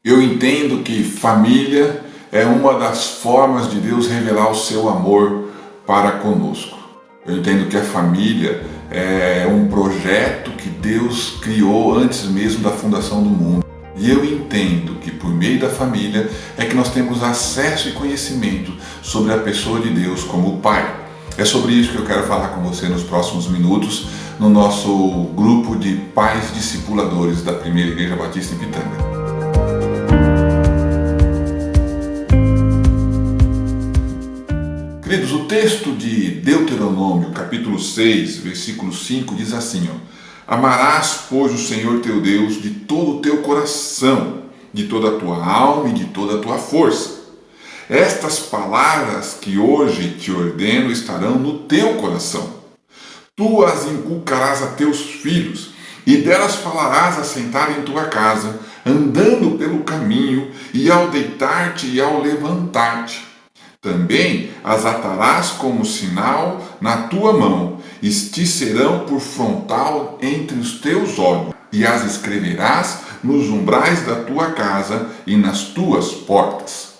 Eu entendo que família é uma das formas de Deus revelar o seu amor para conosco. Eu entendo que a família é um projeto que Deus criou antes mesmo da fundação do mundo. E eu entendo que por meio da família é que nós temos acesso e conhecimento sobre a pessoa de Deus como o Pai. É sobre isso que eu quero falar com você nos próximos minutos no nosso grupo de pais discipuladores da Primeira Igreja Batista em Pitanga. Queridos, o texto de Deuteronômio, capítulo 6, versículo 5, diz assim, Amarás, pois, o Senhor teu Deus de todo o teu coração, de toda a tua alma e de toda a tua força. Estas palavras que hoje te ordeno estarão no teu coração. Tu as inculcarás a teus filhos, e delas falarás assentado em tua casa, andando pelo caminho, e ao deitar-te e ao levantar-te. Também as atarás como sinal na tua mão, e te serão por frontal entre os teus olhos, e as escreverás nos umbrais da tua casa e nas tuas portas.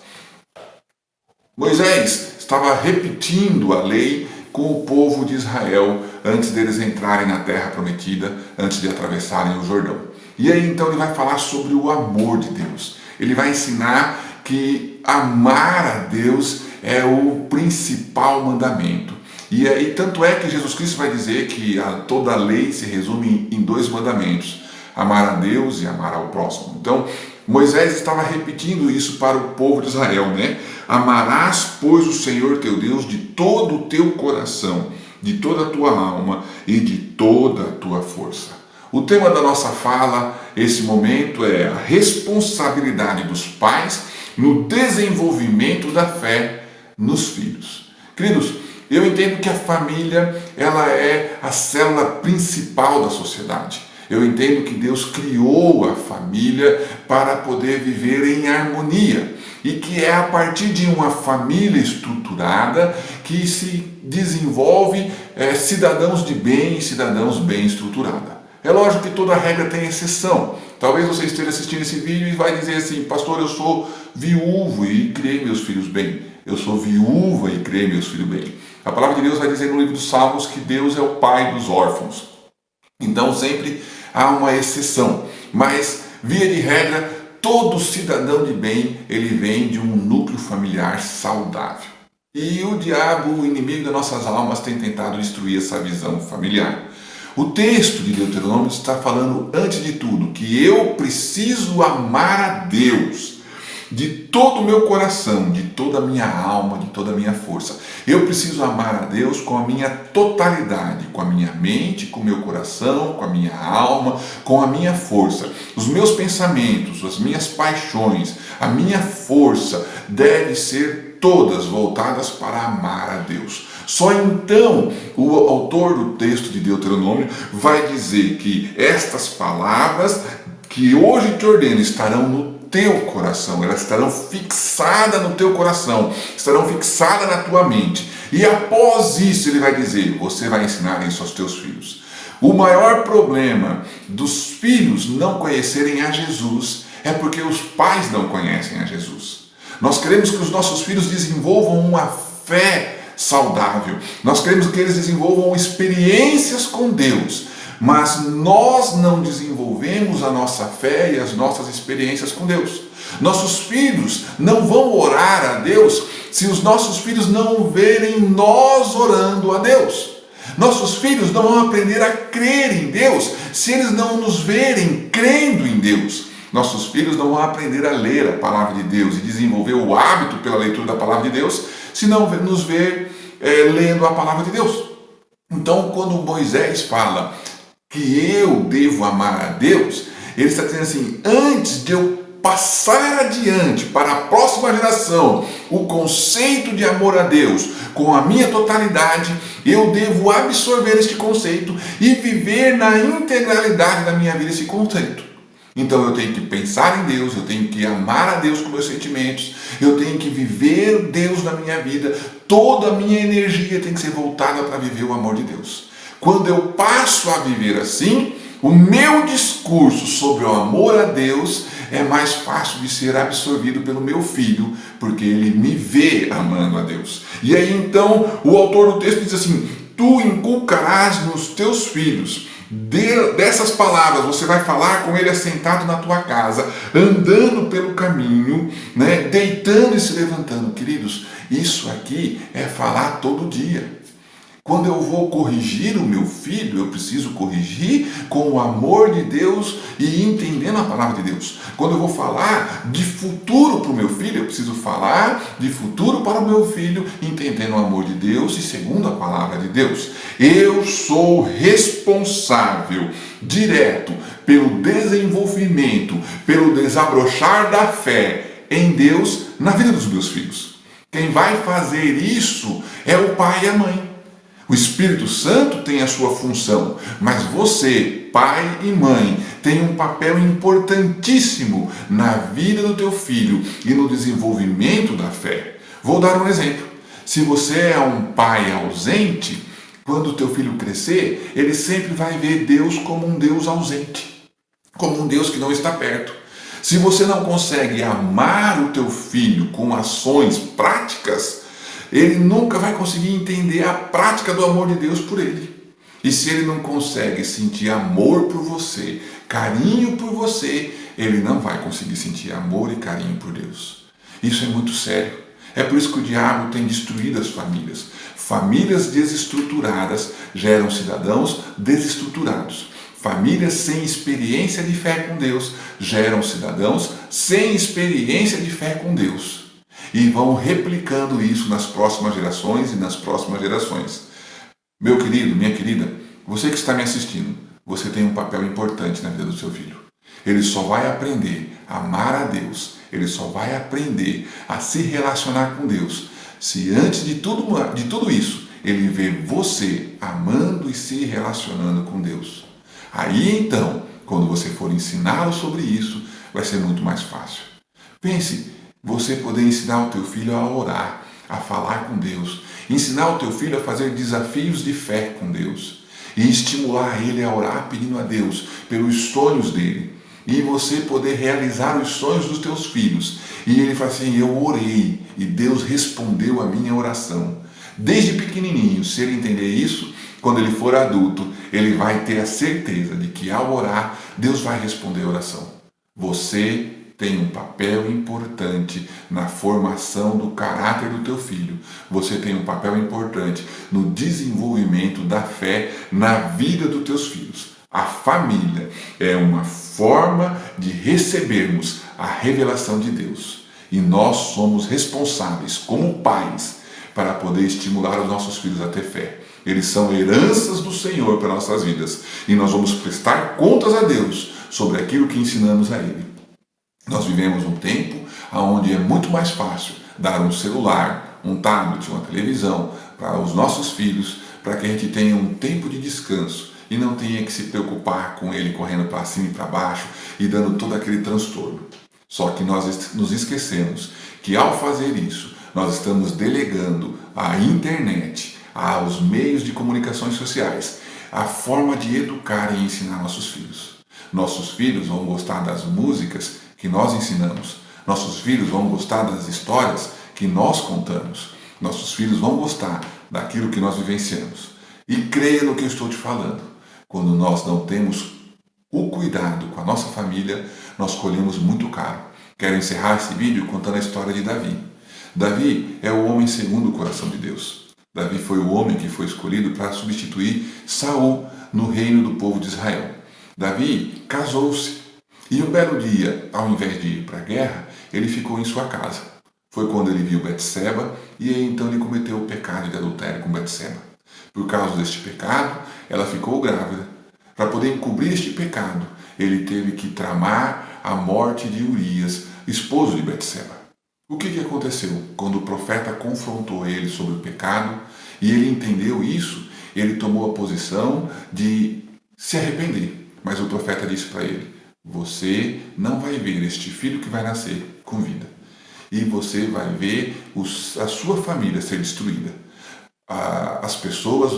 Moisés estava repetindo a lei com o povo de Israel antes deles entrarem na terra prometida, antes de atravessarem o Jordão. E aí então ele vai falar sobre o amor de Deus. Ele vai ensinar que amar a Deus é o principal mandamento. E aí, tanto é que Jesus Cristo vai dizer que toda a lei se resume em dois mandamentos: amar a Deus e amar ao próximo. Então, Moisés estava repetindo isso para o povo de Israel, né? Amarás, pois, o Senhor teu Deus de todo o teu coração, de toda a tua alma e de toda a tua força. O tema da nossa fala, esse momento, é a responsabilidade dos pais no desenvolvimento da fé nos filhos. Queridos, eu entendo que a família ela é a célula principal da sociedade. Eu entendo que Deus criou a família para poder viver em harmonia e que é a partir de uma família estruturada que se desenvolve cidadãos de bem e cidadãos bem estruturados. É lógico que toda regra tem exceção. Talvez você esteja assistindo esse vídeo e vai dizer assim: pastor, eu sou viúvo e criei meus filhos bem. Eu sou viúva e criei meus filhos bem. A palavra de Deus vai dizer no livro dos Salmos que Deus é o pai dos órfãos. Então sempre há uma exceção. Mas, via de regra, todo cidadão de bem, ele vem de um núcleo familiar saudável. E o diabo, o inimigo das nossas almas, tem tentado destruir essa visão familiar. O texto de Deuteronômio está falando, antes de tudo, que eu preciso amar a Deus de todo o meu coração, de toda a minha alma, de toda a minha força. Eu preciso amar a Deus com a minha totalidade, com a minha mente, com o meu coração, com a minha alma, com a minha força. Os meus pensamentos, as minhas paixões, a minha força devem ser todas voltadas para amar a Deus. Só então o autor do texto de Deuteronômio vai dizer que estas palavras que hoje te ordeno estarão no teu coração, elas estarão fixadas no teu coração, estarão fixadas na tua mente. E após isso ele vai dizer: você vai ensinar isso aos teus filhos. O maior problema dos filhos não conhecerem a Jesus é porque os pais não conhecem a Jesus. Nós queremos que os nossos filhos desenvolvam uma fé saudável. Nós queremos que eles desenvolvam experiências com Deus. Mas nós não desenvolvemos a nossa fé e as nossas experiências com Deus. Nossos filhos não vão orar a Deus se os nossos filhos não verem nós orando a Deus. Nossos filhos não vão aprender a crer em Deus se eles não nos verem crendo em Deus. Nossos filhos não vão aprender a ler a palavra de Deus e desenvolver o hábito pela leitura da palavra de Deus se não nos ver lendo a palavra de Deus. Então, quando Moisés fala que eu devo amar a Deus, ele está dizendo assim: antes de eu passar adiante para a próxima geração o conceito de amor a Deus com a minha totalidade, eu devo absorver este conceito e viver na integralidade da minha vida esse conceito. Então eu tenho que pensar em Deus, eu tenho que amar a Deus com meus sentimentos, eu tenho que viver Deus na minha vida, toda a minha energia tem que ser voltada para viver o amor de Deus. Quando eu passo a viver assim, o meu discurso sobre o amor a Deus é mais fácil de ser absorvido pelo meu filho, porque ele me vê amando a Deus. E aí então o autor do texto diz assim: tu inculcarás nos teus filhos. Dessas palavras você vai falar com ele assentado na tua casa, andando pelo caminho, né, deitando e se levantando. Queridos, isso aqui é falar todo dia. Quando eu vou corrigir o meu filho, eu preciso corrigir com o amor de Deus e entendendo a palavra de Deus. Quando eu vou falar de futuro para o meu filho, eu preciso falar de futuro para o meu filho, entendendo o amor de Deus e segundo a palavra de Deus. Eu sou responsável direto pelo desenvolvimento, pelo desabrochar da fé em Deus na vida dos meus filhos. Quem vai fazer isso é o pai e a mãe. O Espírito Santo tem a sua função, mas você, pai e mãe, tem um papel importantíssimo na vida do teu filho e no desenvolvimento da fé. Vou dar um exemplo. Se você é um pai ausente, quando o teu filho crescer, ele sempre vai ver Deus como um Deus ausente, como um Deus que não está perto. Se você não consegue amar o teu filho com ações práticas, ele nunca vai conseguir entender a prática do amor de Deus por ele. E se ele não consegue sentir amor por você, carinho por você, ele não vai conseguir sentir amor e carinho por Deus. Isso é muito sério. É por isso que o diabo tem destruído as famílias. Famílias desestruturadas geram cidadãos desestruturados. Famílias sem experiência de fé com Deus geram cidadãos sem experiência de fé com Deus. E vão replicando isso nas próximas gerações e nas próximas gerações. Meu querido, minha querida, você que está me assistindo, você tem um papel importante na vida do seu filho. Ele só vai aprender a amar a Deus, ele só vai aprender a se relacionar com Deus, se antes de tudo isso, ele vê você amando e se relacionando com Deus. Aí então, quando você for ensiná-lo sobre isso, vai ser muito mais fácil. Pense, você poder ensinar o teu filho a orar, a falar com Deus, ensinar o teu filho a fazer desafios de fé com Deus e estimular ele a orar pedindo a Deus pelos sonhos dele e você poder realizar os sonhos dos teus filhos. E ele fala assim: eu orei e Deus respondeu a minha oração. Desde pequenininho, se ele entender isso, quando ele for adulto, ele vai ter a certeza de que ao orar, Deus vai responder a oração. Você tem um papel importante na formação do caráter do teu filho. Você tem um papel importante no desenvolvimento da fé na vida dos teus filhos. A família é uma forma de recebermos a revelação de Deus. E nós somos responsáveis, como pais, para poder estimular os nossos filhos a ter fé. Eles são heranças do Senhor para nossas vidas. E nós vamos prestar contas a Deus sobre aquilo que ensinamos a Ele. Nós vivemos um tempo onde é muito mais fácil dar um celular, um tablet, uma televisão para os nossos filhos, para que a gente tenha um tempo de descanso e não tenha que se preocupar com ele correndo para cima e para baixo e dando todo aquele transtorno. Só que nós nos esquecemos que ao fazer isso, nós estamos delegando à internet, aos meios de comunicações sociais, a forma de educar e ensinar nossos filhos. Nossos filhos vão gostar das músicas que nós ensinamos. Nossos filhos vão gostar das histórias que nós contamos. Nossos filhos vão gostar daquilo que nós vivenciamos. E creia no que eu estou te falando. Quando nós não temos o cuidado com a nossa família, nós colhemos muito caro. Quero encerrar esse vídeo contando a história de Davi. Davi é o homem segundo o coração de Deus. Davi foi o homem que foi escolhido para substituir Saul no reino do povo de Israel. Davi casou-se. E um belo dia, ao invés de ir para a guerra, ele ficou em sua casa. Foi quando ele viu Betseba e aí então ele cometeu o pecado de adultério com Betseba. Por causa deste pecado, ela ficou grávida. Para poder encobrir este pecado, ele teve que tramar a morte de Urias, esposo de Betseba. O que aconteceu? Quando o profeta confrontou ele sobre o pecado e ele entendeu isso, ele tomou a posição de se arrepender. Mas o profeta disse para ele: você não vai ver este filho que vai nascer com vida. E você vai ver a sua família ser destruída. As pessoas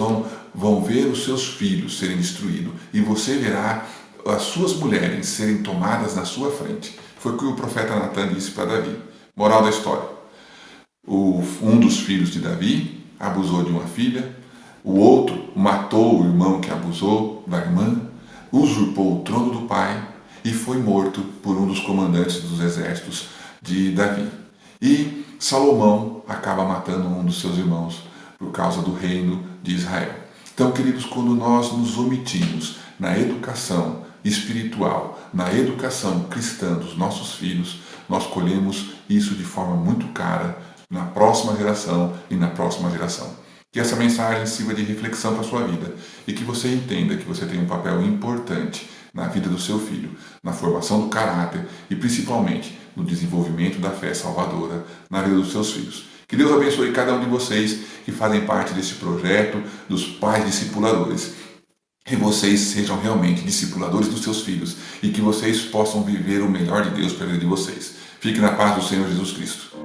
vão ver os seus filhos serem destruídos. E você verá as suas mulheres serem tomadas na sua frente. foi o que o profeta Natan disse para Davi. Moral da história: um dos filhos de Davi abusou de uma filha, o outro matou o irmão que abusou da irmã, usurpou o trono do pai e foi morto por um dos comandantes dos exércitos de Davi. E Salomão acaba matando um dos seus irmãos por causa do reino de Israel. Então, queridos, quando nós nos omitimos na educação espiritual, na educação cristã dos nossos filhos, nós colhemos isso de forma muito cara na próxima geração e na próxima geração. Que essa mensagem sirva de reflexão para a sua vida e que você entenda que você tem um papel importante na vida do seu filho, na formação do caráter e principalmente no desenvolvimento da fé salvadora na vida dos seus filhos. Que Deus abençoe cada um de vocês que fazem parte desse projeto dos pais discipuladores. Que vocês sejam realmente discipuladores dos seus filhos e que vocês possam viver o melhor de Deus para a vida de vocês. Fique na paz do Senhor Jesus Cristo.